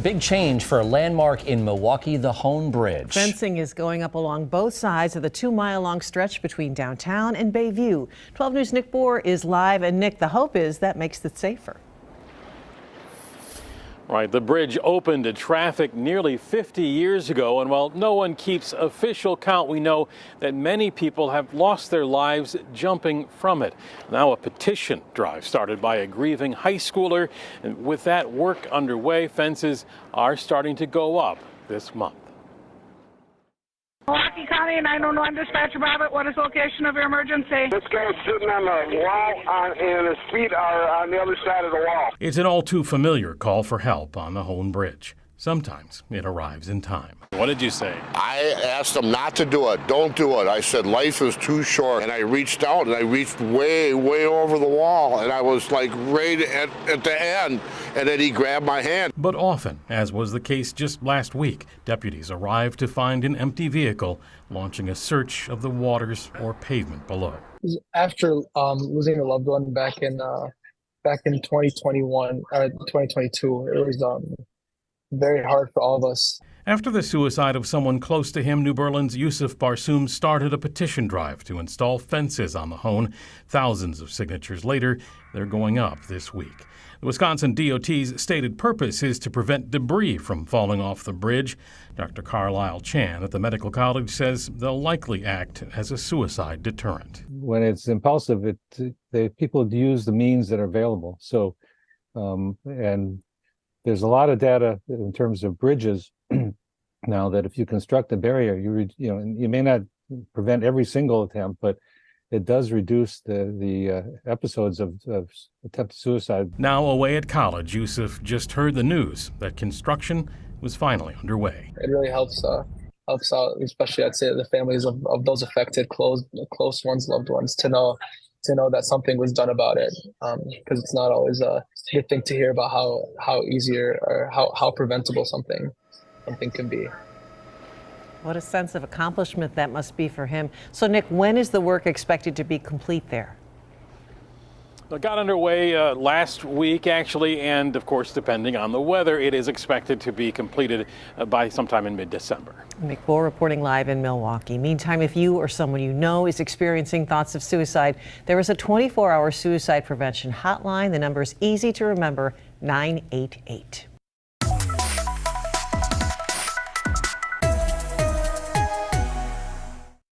big change for a landmark in Milwaukee, the Hone Bridge. Fencing is going up along both sides of the 2-mile-long stretch between downtown and Bayview. 12 News' Nick Bohr is live. And Nick, the hope is that makes it safer. Right, the bridge opened to traffic nearly 50 years ago, and while no one keeps official count, we know that many people have lost their lives jumping from it. Now a petition drive started by a grieving high schooler, and with that work underway, fences are starting to go up this month. Milwaukee County 911 dispatcher Robert, what is the location of your emergency? This guy's sitting on the wall and his feet are on the other side of the wall. It's an all too familiar call for help on the Hone Bridge. Sometimes it arrives in time. What did you say? I asked them not to do it. Don't do it. I said life is too short. And I reached out and I reached way, way over the wall. And I was like right at the end. And then he grabbed my hand. But often, as was the case just last week, deputies arrived to find an empty vehicle, launching a search of the waters or pavement below. After losing a loved one back in 2021, 2022, it was very hard for all of us. After the suicide of someone close to him, New Berlin's Yusuf Barsoum started a petition drive to install fences on the Hone. Thousands of signatures later, they're going up this week. The Wisconsin DOT's stated purpose is to prevent debris from falling off the bridge. Dr. Carlisle Chan at the medical college says they'll likely act as a suicide deterrent. When it's impulsive, people use the means that are available. So, and there's a lot of data in terms of bridges now that if you construct a barrier, you may not prevent every single attempt, but it does reduce the episodes of attempted suicide. Now away at college, Yusuf just heard the news that construction was finally underway. It really helps out, especially I'd say the families of those affected, close ones, loved ones, to know that something was done about it, because it's not always a good thing to hear about how easier or how preventable something can be. What a sense of accomplishment that must be for him. So, Nick, when is the work expected to be complete there? It got underway last week, actually, and of course, depending on the weather, it is expected to be completed by sometime in mid-December. Nick Bohr reporting live in Milwaukee. Meantime, if you or someone you know is experiencing thoughts of suicide, there is a 24-hour suicide prevention hotline. The number is easy to remember, 988.